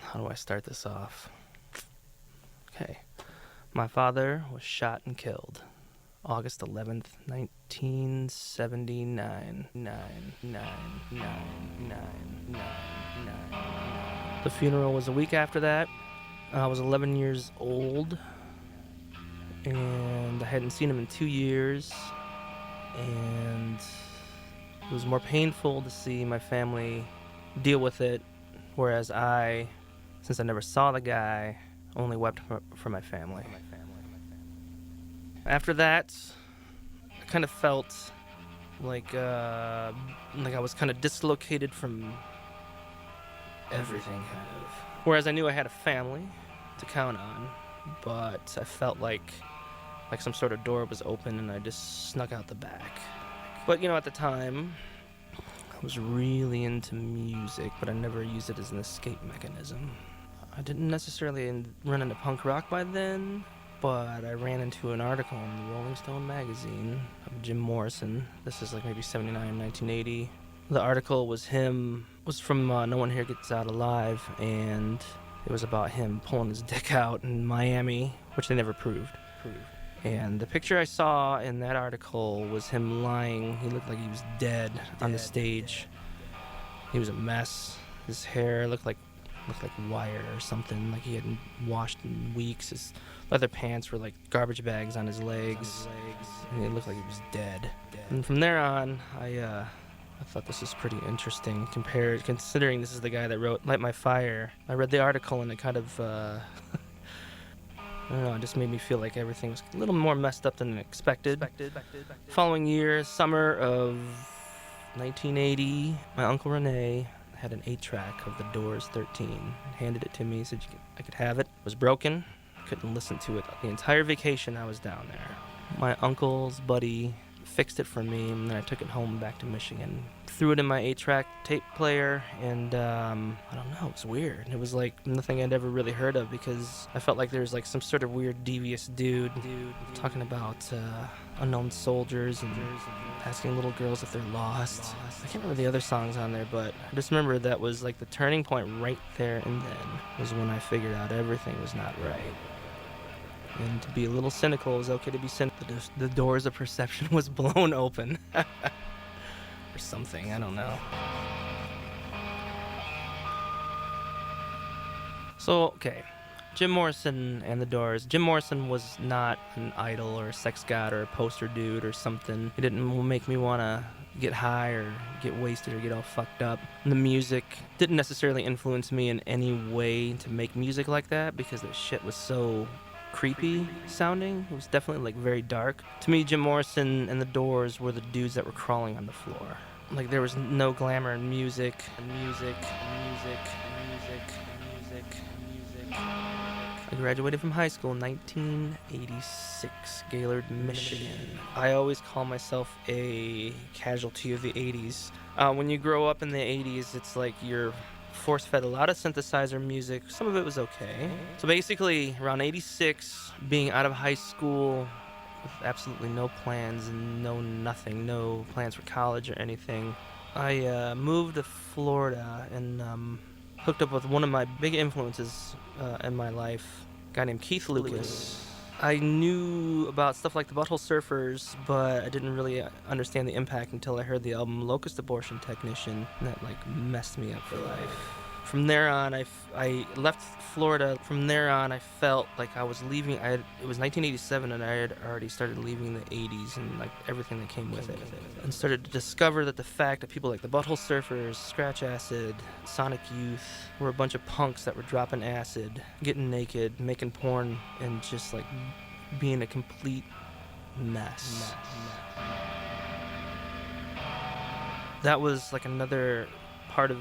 How do I start this off? Okay. My father was shot and killed August 11th, 1979. The funeral was a week after that. I was 11 years old, and I hadn't seen him in 2 years, and it was more painful to see my family deal with it, whereas I, since I never saw the guy, only wept for my family. After that, I kind of felt like I was kind of dislocated from everything, kind of. Whereas I knew I had a family to count on, but I felt like some sort of door was open and I just snuck out the back. But at the time, I was really into music, but I never used it as an escape mechanism. I didn't necessarily run into punk rock by then, but I ran into an article in the Rolling Stone magazine of Jim Morrison. This is like maybe 79, 1980. The article was from No One Here Gets Out Alive, and it was about him pulling his dick out in Miami, which they never proved. And the picture I saw in that article was him lying. He looked like he was dead on the stage. He was a mess. His hair looked like wire or something, like he hadn't washed in weeks. His leather pants were like garbage bags on his legs. And it looked like he was dead. And from there on, I thought this was pretty interesting, considering this is the guy that wrote Light My Fire. I read the article and it kind of, I don't know, it just made me feel like everything was a little more messed up than expected. Following year, summer of 1980, my Uncle Rene had an 8-track of The Doors 13, handed it to me, said I could have it. It was broken, couldn't listen to it the entire vacation I was down there. My uncle's buddy fixed it for me, and then I took it home back to Michigan. Threw it in my 8-track tape player, and I don't know, it was weird. It was like nothing I'd ever really heard of, because I felt like there was like some sort of weird devious dude talking about unknown soldiers and asking little girls if they're lost. I can't remember the other songs on there, but I just remember that was like the turning point right there and then was when I figured out everything was not right. And to be a little cynical, it was okay to be cynical. The doors of perception was blown open. Or something, I don't know. So, okay. Jim Morrison and the Doors. Jim Morrison was not an idol or a sex god or a poster dude or something. He didn't make me want to get high or get wasted or get all fucked up. And the music didn't necessarily influence me in any way to make music like that, because the shit was so creepy sounding. It was definitely like very dark. To me, Jim Morrison and the Doors were the dudes that were crawling on the floor. Like there was no glamour in music. I graduated from high school in 1986, Gaylord, Michigan. I always call myself a casualty of the 80s. When you grow up in the 80s, it's like you're force-fed a lot of synthesizer music. Some of it was okay. So basically, around 86, being out of high school with absolutely no plans and no plans for college or anything, I moved to Florida and hooked up with one of my big influences in my life, a guy named Keith Lucas. I knew about stuff like the Butthole Surfers, but I didn't really understand the impact until I heard the album Locust Abortion Technician, and that like messed me up for life. From there on, I left Florida. From there on, I felt like I was leaving. It was 1987, and I had already started leaving the 80s and like everything that came with it, and started to discover that the fact that people like the Butthole Surfers, Scratch Acid, Sonic Youth were a bunch of punks that were dropping acid, getting naked, making porn, and just like being a complete mess. That was like another part of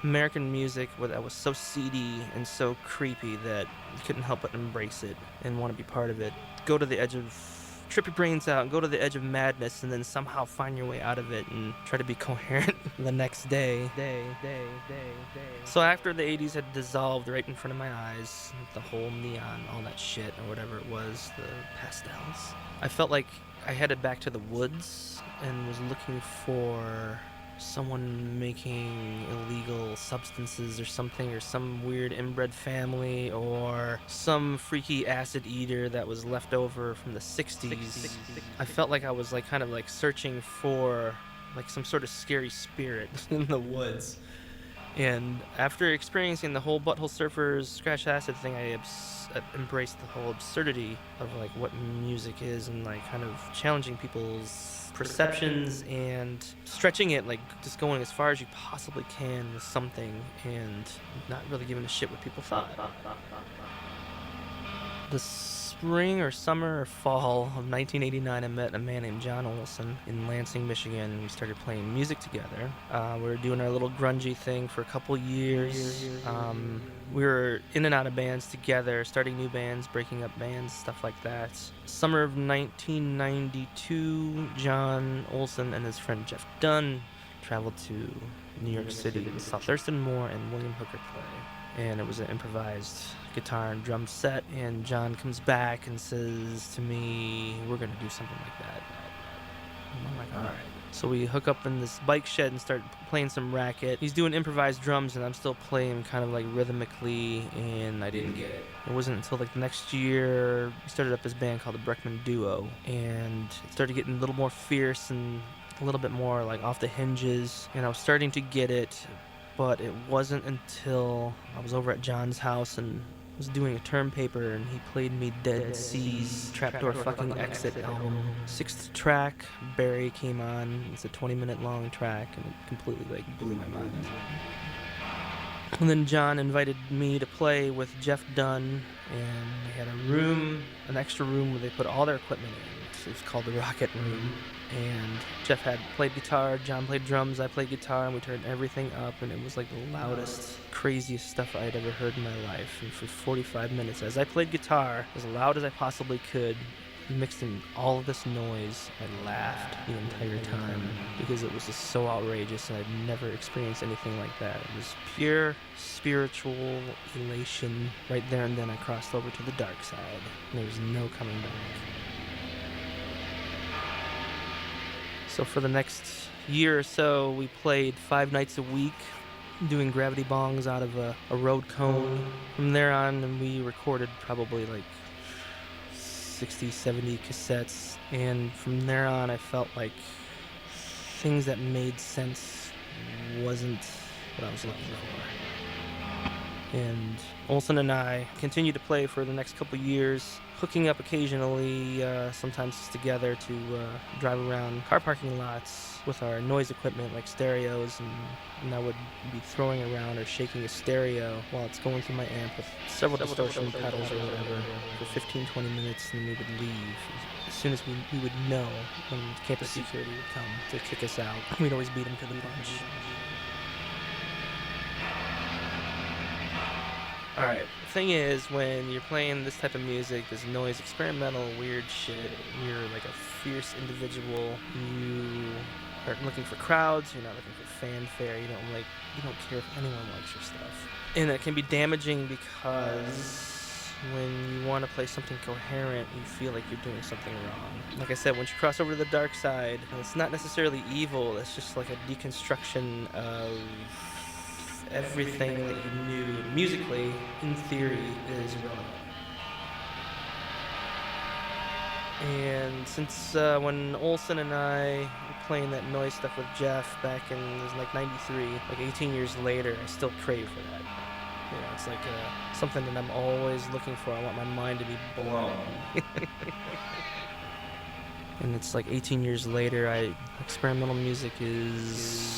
American music that was so seedy and so creepy that you couldn't help but embrace it and want to be part of it. Go to the edge of, trip your brains out and go to the edge of madness, and then somehow find your way out of it and try to be coherent the next day. So after the 80s had dissolved right in front of my eyes, the whole neon, all that shit or whatever it was, the pastels, I felt like I headed back to the woods and was looking for someone making illegal substances or something, or some weird inbred family, or some freaky acid eater that was left over from the 60s. I felt like I was like kind of like searching for like some sort of scary spirit in the woods. And after experiencing the whole Butthole Surfers Scratch Acid thing, I embraced the whole absurdity of like what music is, and like kind of challenging people's perceptions and stretching it, like just going as far as you possibly can with something and not really giving a shit what people thought. The spring or summer or fall of 1989, I met a man named John Olson in Lansing, Michigan, and we started playing music together. We were doing our little grungy thing for a couple years. We were in and out of bands together, starting new bands, breaking up bands, stuff like that. Summer of 1992, John Olson and his friend Jeff Dunn traveled to New York City and saw Thurston Moore and William Hooker play. And it was an improvised guitar and drum set, and John comes back and says to me, we're gonna do something like that. And I'm like, alright. So we hook up in this bike shed and start playing some racket. He's doing improvised drums and I'm still playing kind of like rhythmically, and I didn't get it. It wasn't until like the next year we started up this band called the Breckman Duo, and it started getting a little more fierce and a little bit more like off the hinges, and I was starting to get it. But it wasn't until I was over at John's house and was doing a term paper, and he played me Dead Seas Trapdoor Fucking Exit album. 6th track, Barry, came on. It's a 20-minute long track, and it completely like blew my mind. And then John invited me to play with Jeff Dunn, and they had a room, an extra room where they put all their equipment in. It was called the Rocket Room. And Jeff had played guitar, John played drums, I played guitar, and we turned everything up, and it was like the loudest, craziest stuff I had ever heard in my life. And for 45 minutes, as I played guitar, as loud as I possibly could, mixed in all of this noise, I laughed the entire time because it was just so outrageous, and I'd never experienced anything like that. It was pure spiritual elation. Right there and then I crossed over to the dark side, and there was no coming back. So for the next year or so, we played 5 nights a week, doing gravity bongs out of a road cone. From there on, and we recorded probably like 60, 70 cassettes. And from there on, I felt like things that made sense wasn't what I was looking for. And Olson and I continued to play for the next couple years, hooking up occasionally, sometimes together, to drive around car parking lots with our noise equipment like stereos, and I would be throwing around or shaking a stereo while it's going through my amp with several distortion pedals or whatever for 15-20 minutes, and then we would leave. As soon as we would know when campus security would come to kick us out, we'd always beat them to the punch. Alright, the thing is, when you're playing this type of music, this noise, experimental, weird shit, you're like a fierce individual. You aren't looking for crowds, you're not looking for fanfare, you don't care if anyone likes your stuff. And that can be damaging because when you want to play something coherent, you feel like you're doing something wrong. Like I said, once you cross over to the dark side, it's not necessarily evil, it's just like a deconstruction of everything that you knew musically, in theory, is wrong. And since when Olson and I were playing that noise stuff with Jeff back in, it was like 93, like 18 years later, I still crave for that. You know, it's like something that I'm always looking for. I want my mind to be blown. And it's like 18 years later, experimental music is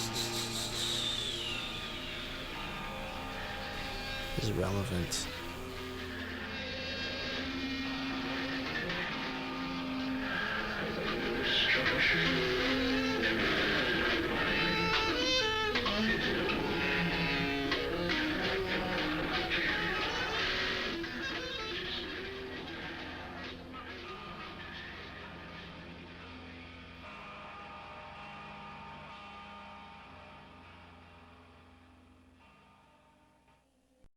relevant. Destruction.